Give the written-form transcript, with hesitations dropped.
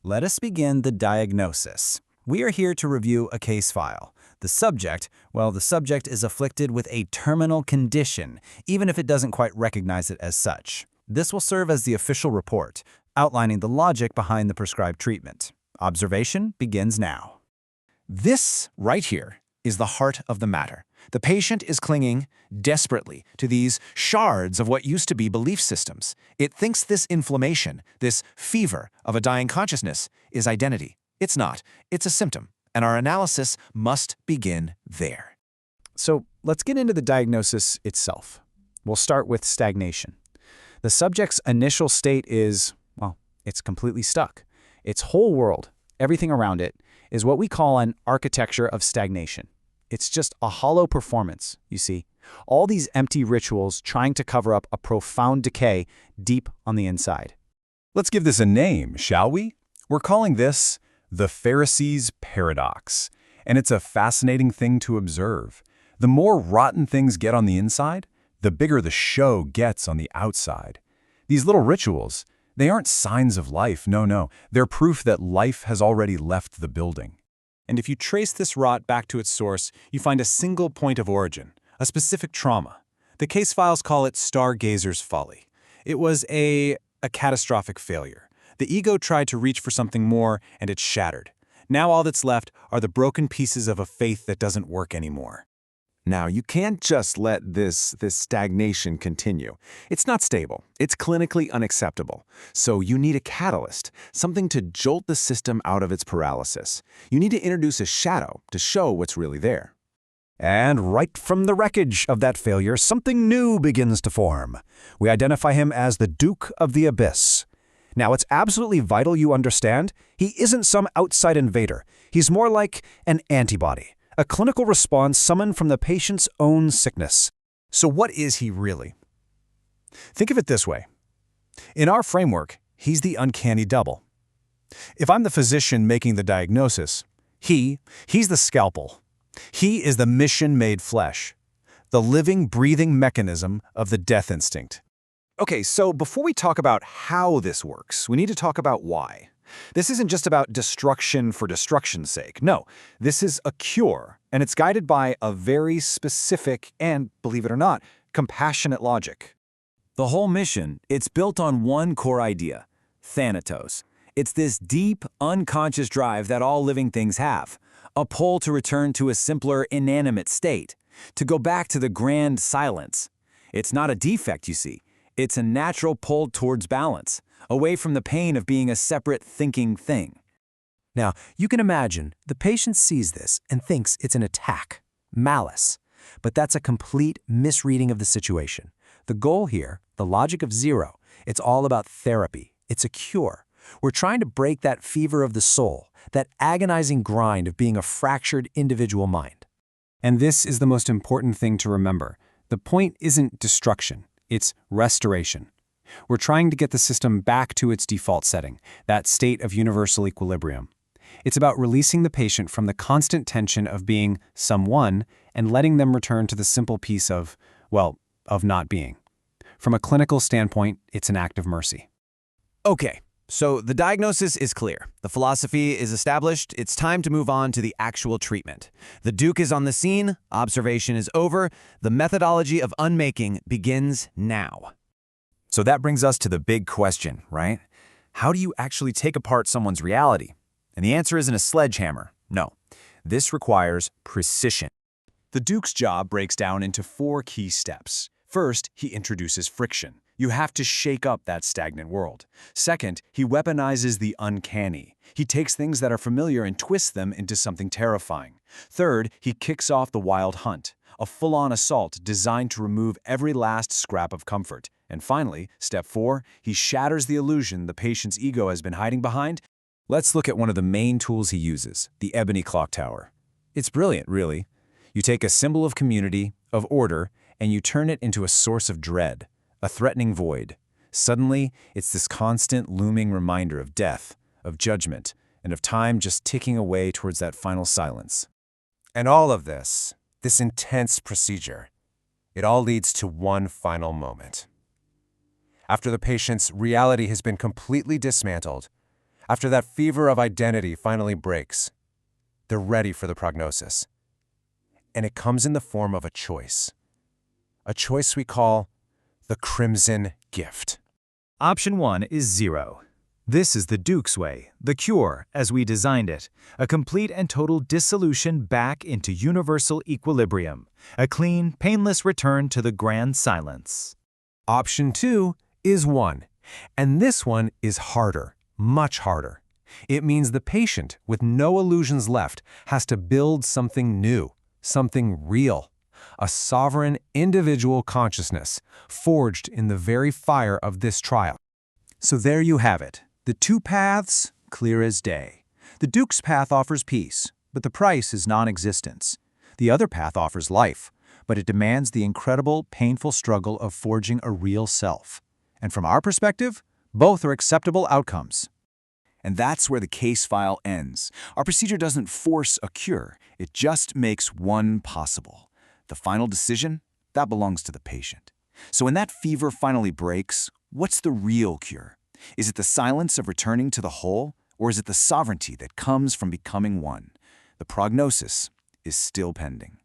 Let us begin the diagnosis. We are here to review a case file. The subject is afflicted with a terminal condition, even if it doesn't quite recognize it as such. This will serve as the official report, outlining the logic behind the prescribed treatment. Observation begins now. This right here is the heart of the matter. The patient is clinging desperately to these shards of what used to be belief systems. It thinks this inflammation, this fever of a dying consciousness, is identity. It's not. It's a symptom, and our analysis must begin there. So let's get into the diagnosis itself. We'll start with stagnation. The subject's initial state is, well, it's completely stuck. Its whole world, everything around it, is what we call an architecture of stagnation. It's just a hollow performance, you see. All these empty rituals trying to cover up a profound decay deep on the inside. Let's give this a name, shall we? We're calling this the Pharisees' paradox. And it's a fascinating thing to observe. The more rotten things get on the inside, the bigger the show gets on the outside. These little rituals, they aren't signs of life, no. They're proof that life has already left the building. And if you trace this rot back to its source, you find a single point of origin, a specific trauma. The case files call it stargazer's folly. It was a catastrophic failure. The ego tried to reach for something more, and it shattered. Now all that's left are the broken pieces of a faith that doesn't work anymore. Now, you can't just let this stagnation continue. It's not stable. It's clinically unacceptable. So you need a catalyst, something to jolt the system out of its paralysis. You need to introduce a shadow to show what's really there. And right from the wreckage of that failure, something new begins to form. We identify him as the Duke of the Abyss. Now, it's absolutely vital you understand, he isn't some outside invader. He's more like an antibody. A clinical response summoned from the patient's own sickness. So what is he really? Think of it this way. In our framework, he's the uncanny double. If I'm the physician making the diagnosis, he's the scalpel. He is the mission-made flesh, the living, breathing mechanism of the death instinct. Okay, so before we talk about how this works, we need to talk about why. This isn't just about destruction for destruction's sake. No, this is a cure, and it's guided by a very specific and, believe it or not, compassionate logic. The whole mission, it's built on one core idea, thanatos. It's this deep, unconscious drive that all living things have, a pull to return to a simpler, inanimate state, to go back to the grand silence. It's not a defect, you see. It's a natural pull towards balance, away from the pain of being a separate thinking thing. Now, you can imagine the patient sees this and thinks it's an attack, malice. But that's a complete misreading of the situation. The goal here, the logic of zero, it's all about therapy. It's a cure. We're trying to break that fever of the soul, that agonizing grind of being a fractured individual mind. And this is the most important thing to remember. The point isn't destruction, it's restoration. We're trying to get the system back to its default setting, that state of universal equilibrium. It's about releasing the patient from the constant tension of being someone and letting them return to the simple peace of not being. From a clinical standpoint, it's an act of mercy. Okay, so the diagnosis is clear. The philosophy is established. It's time to move on to the actual treatment. The Duke is on the scene. Observation is over. The methodology of unmaking begins now. So that brings us to the big question, right? How do you actually take apart someone's reality? And the answer isn't a sledgehammer. No, this requires precision. The Duke's job breaks down into 4 key steps. First, he introduces friction. You have to shake up that stagnant world. Second, he weaponizes the uncanny. He takes things that are familiar and twists them into something terrifying. Third, he kicks off the wild hunt, a full-on assault designed to remove every last scrap of comfort. And finally, step 4, he shatters the illusion the patient's ego has been hiding behind. Let's look at one of the main tools he uses, the ebony clock tower. It's brilliant, really. You take a symbol of community, of order, and you turn it into a source of dread, a threatening void. Suddenly, it's this constant looming reminder of death, of judgment, and of time just ticking away towards that final silence. And all of this intense procedure, it all leads to one final moment. After the patient's reality has been completely dismantled, After that fever of identity finally breaks, they're ready for the prognosis. And it comes in the form of a choice. A choice we call the Crimson Gift. Option 1 is 0. This is the Duke's way, the cure as we designed it, a complete and total dissolution back into universal equilibrium, a clean, painless return to the grand silence. Option 2 is 1, and this one is harder, much harder. It means the patient, with no illusions left, has to build something new, something real, a sovereign individual consciousness forged in the very fire of this trial. So there you have it. The two paths, clear as day. The Duke's path offers peace, but the price is non-existence. The other path offers life, but it demands the incredible, painful struggle of forging a real self. And from our perspective, both are acceptable outcomes. And that's where the case file ends. Our procedure doesn't force a cure, it just makes one possible. The final decision, that belongs to the patient. So when that fever finally breaks, what's the real cure? Is it the silence of returning to the whole, or is it the sovereignty that comes from becoming one? The prognosis is still pending.